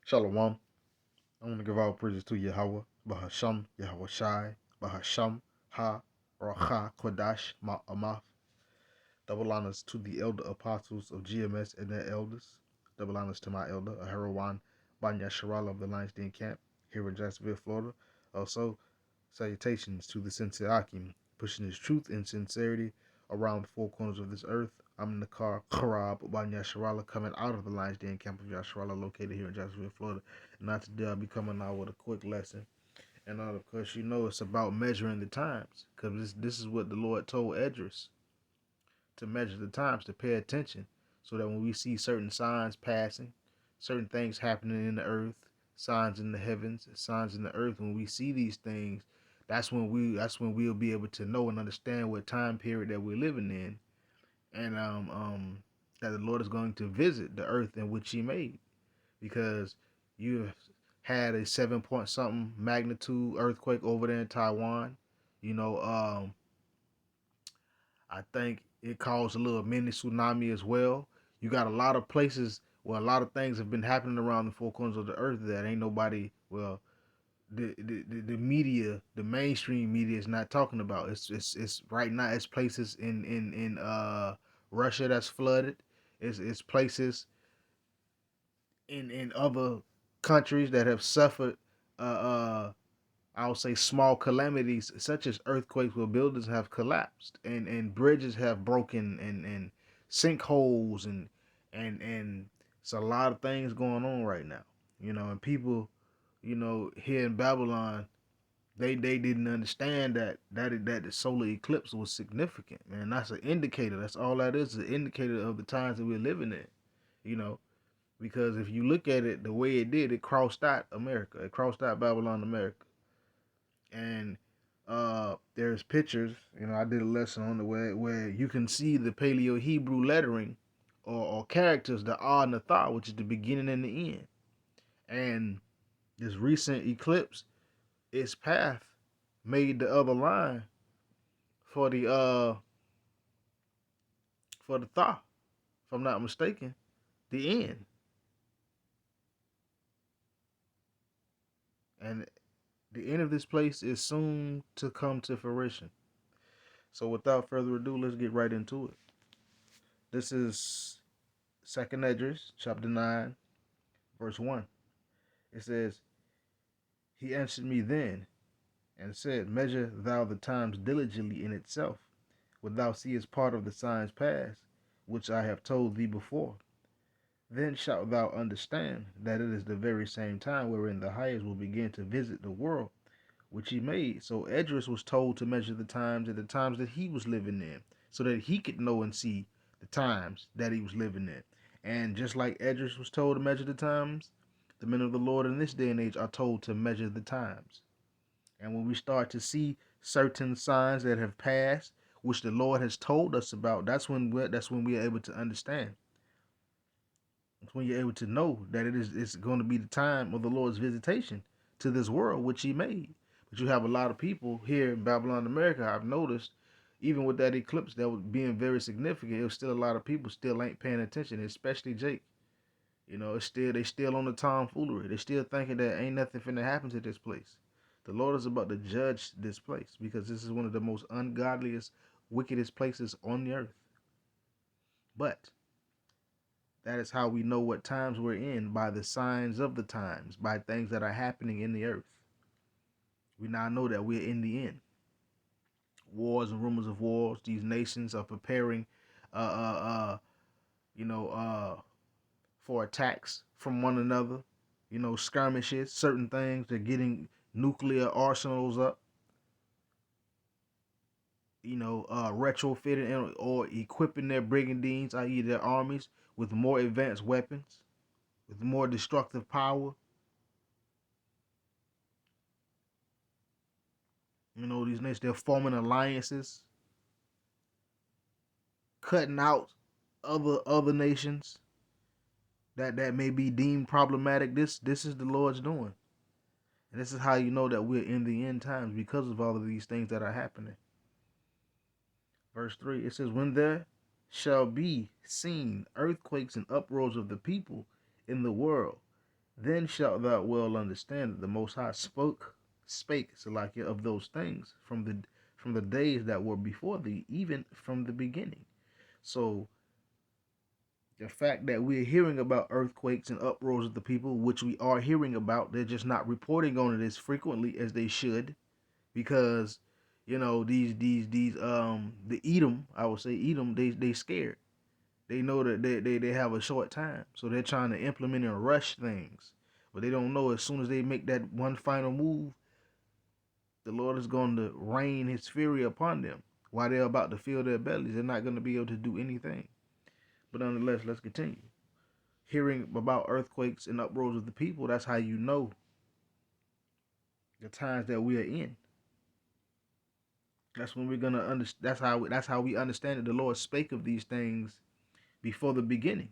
Shalom. I want to give all praises to Yahweh, Bahasham, Yahweh Shai, Bahasham, Ha, Racha, Kodash, Ma'amath. Double honors to the elder apostles of GMS and their elders. Double honors to my elder, Aharawan Banya Sharala of the Lions Den Camp here in Jacksonville, Florida. Also, salutations to the Sensei Akim, pushing his truth and sincerity around the four corners of this earth. I'm in the car, Karab Banya Sharala, coming out of the Lions Den Camp of Yasharala, located here in Jacksonville, Florida. Not today, I'll be coming out with a quick lesson. And of course, you know it's about measuring the times, because this is what the Lord told Edris, to measure the times, to pay attention, so that when we see certain signs passing, certain things happening in the earth, signs in the heavens, signs in the earth, when we see these things, that's when we'll be able to know and understand what time period that we're living in, and that the Lord is going to visit the earth in which He made, because you had a 7 point something magnitude earthquake over there in Taiwan. You know, I think it caused a little mini tsunami as well. You got a lot of places where a lot of things have been happening around the four corners of the earth that ain't nobody, well, the media, the mainstream media is not talking about. It's right now. It's places in Russia that's flooded. It's places in other countries that have suffered uh, uh I would say small calamities such as earthquakes where buildings have collapsed and bridges have broken and sinkholes and it's a lot of things going on right now. And people, here in Babylon, they didn't understand that the solar eclipse was significant, man. That's an indicator. That's all that is, an indicator of the times that we're living in, you know. Because if you look at it the way it did, it crossed out America. It crossed out Babylon, America. And there's pictures. I did a lesson on the way where you can see the Paleo Hebrew lettering or characters, the Ah and the Tha, which is the beginning and the end. And this recent eclipse, its path made the other line for the Tha, if I'm not mistaken, the end. And the end of this place is soon to come to fruition. So without further ado, let's get right into it. This is Second Esdras, chapter 9, verse 1. It says, He answered me then, and said, Measure thou the times diligently in itself, when thou seest part of the signs past, which I have told thee before. Then shalt thou understand that it is the very same time wherein the highest will begin to visit the world which he made. So Esdras was told to measure the times at the times that he was living in, so that he could know and see the times that he was living in. And just like Esdras was told to measure the times, the men of the Lord in this day and age are told to measure the times. And when we start to see certain signs that have passed, which the Lord has told us about, that's when we are able to understand. That's when you're able to know that it's going to be the time of the Lord's visitation to this world which He made. But you have a lot of people here in Babylon, America. I've noticed, even with that eclipse that was being very significant, it was still a lot of people still ain't paying attention, especially Jake. They still on the tomfoolery. They still thinking that ain't nothing finna happen to this place. The Lord is about to judge this place because this is one of the most ungodliest, wickedest places on the earth. But that is how we know what times we're in, by the signs of the times, by things that are happening in the earth. We now know that we're in the end. Wars and rumors of wars. These nations are preparing, uh, uh, uh, you know, for attacks from one another. Skirmishes, certain things. They're getting nuclear arsenals up. Retrofitting or equipping their brigandines, i.e., their armies, with more advanced weapons, with more destructive power. These nations, they're forming alliances, cutting out other nations that may be deemed problematic. This is the Lord's doing. And this is how you know that we're in the end times, because of all of these things that are happening. Verse 3, it says, When there shall be seen earthquakes and uproars of the people, in the world, then shalt thou well understand that the Most High spake Salakia of those things from the days that were before thee, even from the beginning. So the fact that we're hearing about earthquakes and uproars of the people, which we are hearing about, they're just not reporting on it as frequently as they should, because the Edom, I would say Edom, they scared. They know that they have a short time, so they're trying to implement and rush things, but they don't know as soon as they make that one final move, the Lord is going to rain His fury upon them. While they're about to fill their bellies, they're not going to be able to do anything. But nonetheless, let's continue. Hearing about earthquakes and uproars of the people, that's how you know the times that we are in. That's when we're gonna understand. That's how we understand that the Lord spake of these things before the beginning.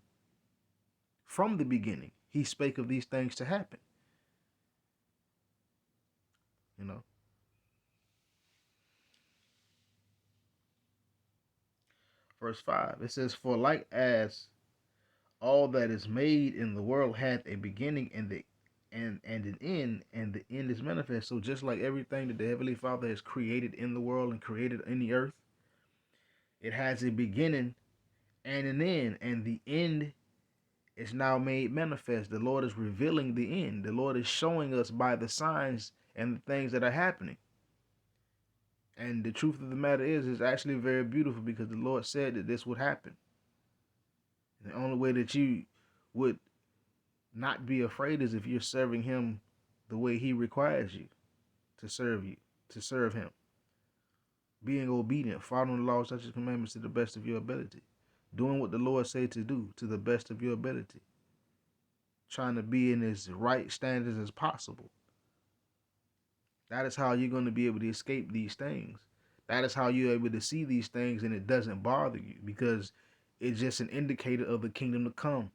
From the beginning, He spake of these things to happen. You know. Verse 5, it says, "For like as all that is made in the world hath a beginning and an end, and the end is manifest." So just like everything that the Heavenly Father has created in the world and created in the earth, it has a beginning and an end, and the end is now made manifest. The Lord is revealing the end. The Lord is showing us by the signs and the things that are happening. And the truth of the matter is, it's actually very beautiful because the Lord said that this would happen. The only way that you would not be afraid is if you're serving Him the way He requires you to serve Him. Being obedient, following the laws, such as commandments to the best of your ability. Doing what the Lord said to do to the best of your ability. Trying to be in as right standards as possible. That is how you're going to be able to escape these things. That is how you're able to see these things and it doesn't bother you, because it's just an indicator of the kingdom to come.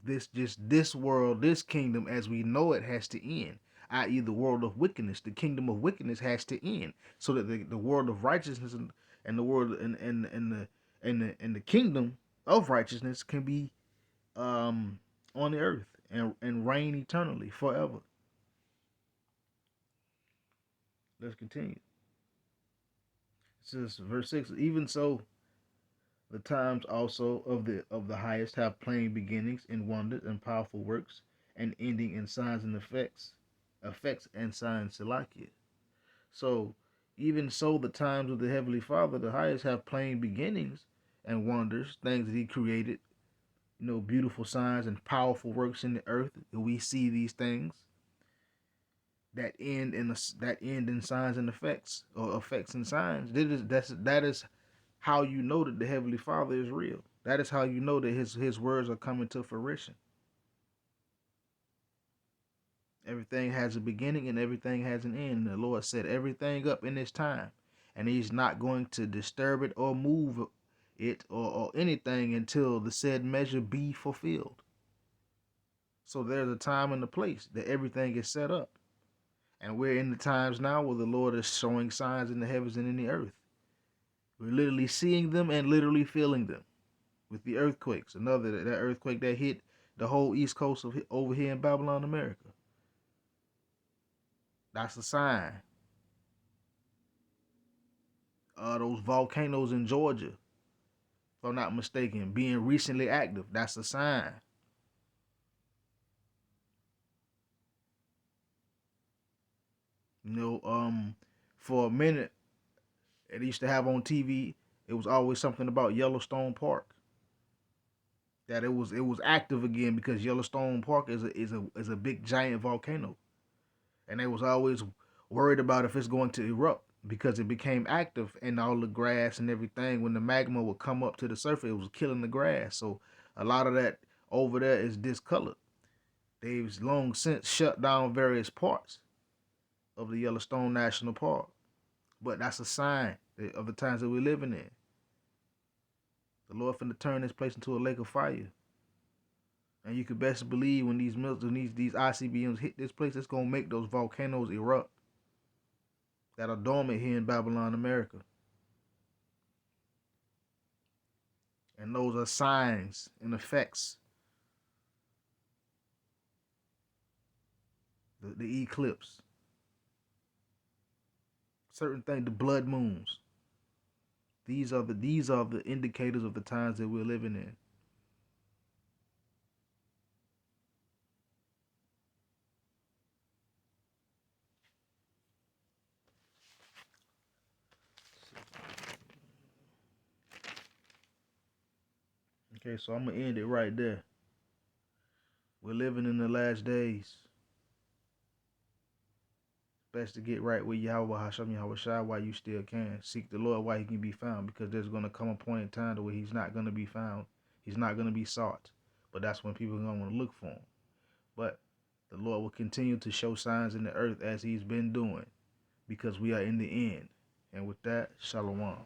This world, this kingdom as we know it has to end, i.e. the world of wickedness, the kingdom of wickedness has to end, so that the world of righteousness and the world and the kingdom of righteousness can be on the earth and reign eternally forever. Let's continue. It says verse 6, "Even so the times also of the highest have plain beginnings in wonders and powerful works, and ending in signs and effects and signs." Salakia. So even so the times of the Heavenly Father, the highest, have plain beginnings and wonders, things that He created, beautiful signs and powerful works in the earth. We see these things that end in signs and effects, or effects and signs. That is how you know that the Heavenly Father is real. That is how you know that his words are coming to fruition. Everything has a beginning and everything has an end. The Lord set everything up in His time, and He's not going to disturb it or move it or anything until the said measure be fulfilled. So there's a time and a place that everything is set up. And we're in the times now where the Lord is showing signs in the heavens and in the earth. We're literally seeing them and literally feeling them with the earthquakes. That earthquake that hit the whole east coast of over here in Babylon, America. That's a sign. Those volcanoes in Georgia, if I'm not mistaken, being recently active, that's a sign. For a minute, it used to have on TV, it was always something about Yellowstone Park. That it was active again because Yellowstone Park is a big giant volcano, and they was always worried about if it's going to erupt because it became active, and all the grass and everything, when the magma would come up to the surface, it was killing the grass. So a lot of that over there is discolored. They've long since shut down various parts of the Yellowstone National Park, but that's a sign of the times that we're living in. The Lord finna turn this place into a lake of fire. And you can best believe when these ICBMs hit this place, it's gonna make those volcanoes erupt that are dormant here in Babylon, America. And those are signs and effects the eclipse, certain things, the blood moons. These are the indicators of the times that we're living in. Okay, so I'm gonna end it right there. We're living in the last days. Best to get right with Yahweh Hashem Yahweh Shai while you still can. Seek the Lord while he can be found, because there's gonna come a point in time to where he's not gonna be found. He's not gonna be sought. But that's when people are gonna want to look for him. But the Lord will continue to show signs in the earth as he's been doing, because we are in the end. And with that, Shalom.